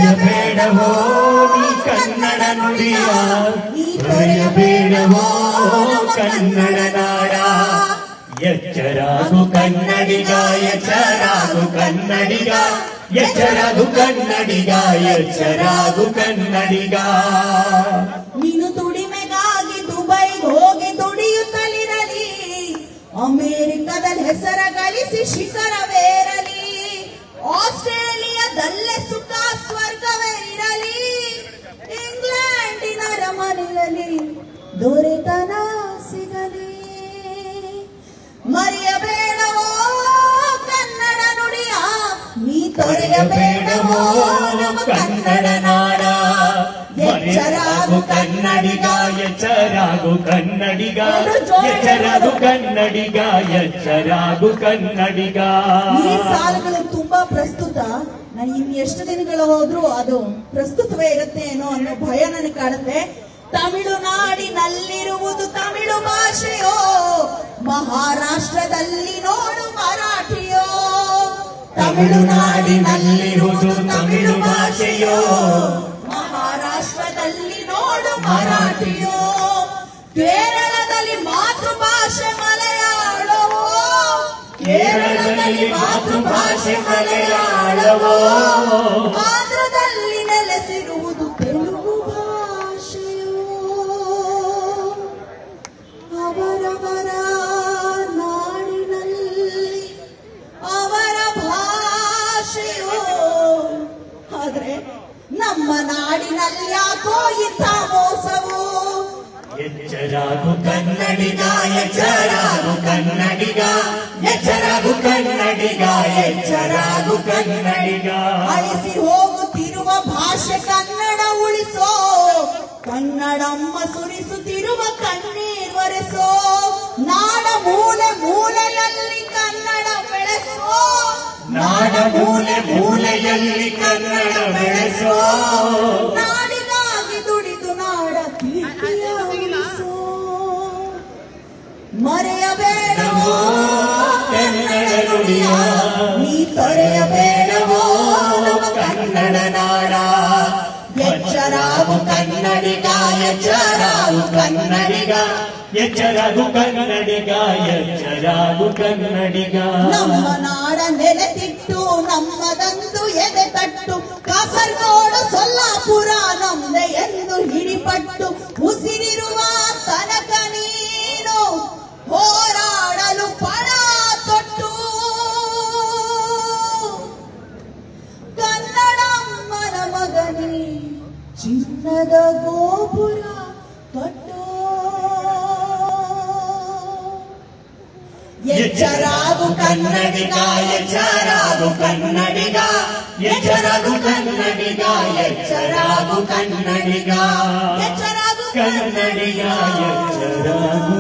ತೊರೆಯಬೇಡವೋ ನೀ ಕನ್ನಡ ನುಡಿಯ, ತೊರೆಯಬೇಡವೋ ಕನ್ನಡ ನಾಡ. ಎಚ್ಚರಾಗು ಕನ್ನಡಿಗ, ಎಚ್ಚರಾಗು ಕನ್ನಡಿಗ, ಎಚ್ಚರಾಗು ಕನ್ನಡಿಗ, ಎಚ್ಚರಾಗು ಕನ್ನಡಿಗ. ನೀನು ದುಡಿಮೆಗಾಗಿ ದುಬೈಗೆ ಹೋಗಿ ದುಡಿಯುತ್ತಲಿರಲಿ, ಅಮೆರಿಕದಲ್ಲಿ ಹೆಸರ ಗಳಿಸಿ ಶಿಖರವೇರಲಿ, ಆಸ್ಟ್ರೇಲಿಯಾದಲ್ಲೇ ಸುಖ ಸ್ವರ್ಗವೇ ಇರಲಿ, ಇಂಗ್ಲೆಂಡಿನ ರಮನೆಯಲ್ಲಿ ದೊರೆತನ ಸಿಗಲಿ. ಮರೆಯಬೇಡವೋ ಕನ್ನಡ ನುಡಿಯ, ನೀ ತೊರೆಯಬೇಡವೋ ಕನ್ನಡ ನಾಡ. ಎಚ್ಚರಾಗು ಕನ್ನಡಿಗ, ಎಚ್ಚರಾಗು ಕನ್ನಡಿಗ, ಎಚ್ಚರಾಗು ಕನ್ನಡಿಗ, ಎಚ್ಚರಾಗು ಕನ್ನಡಿಗ. ಈ ಸಾಲುಗಳು ತುಂಬಾ ಪ್ರಸ್ತುತ. ನಾನು ಇನ್ನು ಎಷ್ಟು ದಿನಗಳು ಹೋದ್ರೂ ಅದು ಪ್ರಸ್ತುತವೇ ಇರುತ್ತೆ ಏನೋ ಅನ್ನೋ ಭಯ ನನಗೆ ಕಾಡುತ್ತೆ. ತಮಿಳುನಾಡಿನಲ್ಲಿರುವುದು ತಮಿಳು ಭಾಷೆಯೋ, ಮಹಾರಾಷ್ಟ್ರದಲ್ಲಿ ನೋಡು ಮರಾಠಿಯೋ. ತಮಿಳುನಾಡಿನಲ್ಲಿರುವುದು ತಮಿಳು ಭಾಷೆಯೋ, ಮಹಾರಾಷ್ಟ್ರದಲ್ಲಿ ನೋಡು ಮರಾಠಿಯೋ. ಕೇರಳದಲ್ಲಿ ಮಾತೃಭಾಷೆ ಮಲಯಾಳವೋ, ಕೇರಳದಲ್ಲಿ ಮಾತೃಭಾಷೆ ಮಲಯಾಳವೋ. ಆಂಧ್ರದಲ್ಲಿ ನೆಲೆಸಿರುವುದು ತೆಲುಗು ಭಾಷೆಯೋ. ಅವರವರ ನಾಡಿನಲ್ಲಿ ಅವರ ಭಾಷೆಯೋ. ಆದ್ರೆ ನಮ್ಮ ನಾಡಿನಲ್ಲಿ ಯಾಕೋ ಇಂಥ ಮೋಸವು. ಎಚ್ಚರಾಗು ಕನ್ನಡಿಗ, ಎಚ್ಚರಾಗು ಕನ್ನಡಿಗ, ಎಚ್ಚರಾಗು ಕನ್ನಡಿಗ, ಎಚ್ಚರಾಗು ಕನ್ನಡಿಗ. ಅಳಿಸಿ ಹೋಗುತ್ತಿರುವ ಭಾಷೆ ಕನ್ನಡ ಉಳಿಸೋ, ಕನ್ನಡಮ್ಮ ಸುರಿಸುತ್ತಿರುವ ಕಣ್ಣೀರ್ ಒರೆಸೋ. ನಾಡ ಮೂಲೆ ಮೂಲೆಯಲ್ಲಿ ಕನ್ನಡ ಬೆಳೆಸೋ, ನಾಡ ಮೂಲೆ ಮೂಲೆಯಲ್ಲಿ ಕನ್ನಡ ಬೆಳೆಸೋ. ನಾಡಿಗಾಗಿ ದುಡಿದು ನಾಡ ಕೀರ್ತಿಯ ಉಳಿಸೋ. ಮರೆಯಬೇಡವೋ ಕನ್ನಡ ನುಡಿಯ, ನೀ ತೊರೆಯಬೇಡವೋ ಕನ್ನಡ ನಾಡ. ಎಚ್ಚರಾಗು ಕನ್ನಡಿಗ, ಎಚ್ಚರಾಗು ಕನ್ನಡಿಗ, ಎಚ್ಚರಾಗು ಕನ್ನಡಿಗ, ಎಚ್ಚರಾಗು ಕನ್ನಡಿಗ. ನಮ್ಮ ನಾಡ ನೆಲೆತಿಟ್ಟು ನಮ್ಮದಂದು ಎದೆ ತಟ್ಟು, ಕಾಸರಗೋಡು ಸೊಲ್ಲಾಪುರ ನಮ್ದೆ ಎಂದು ಹಿಡಿಪಟ್ಟು, ಉಸಿರಿರುವ ತನಕ ನೀನು ಹೋರಾಡಲು ಪಣ ತೊಟ್ಟು. ಕನ್ನಡಮ್ಮನ ಮಗನೇ ಚಿನ್ನದ ಗೋಪುರ ಕಟ್ಟು. ಎಚ್ಚರಾಗು ಕನ್ನಡಿಗ, ಎಚ್ಚರಾಗು ಕನ್ನಡಿಗ, ಎಚ್ಚರಾಗು ಕನ್ನಡಿಗ, ಎಚ್ಚರಾಗು ಕನ್ನಡಿಗ, ಎಚ್ಚರಾಗು ಕನ್ನಡಿಗ, ಎಚ್ಚರಾಗು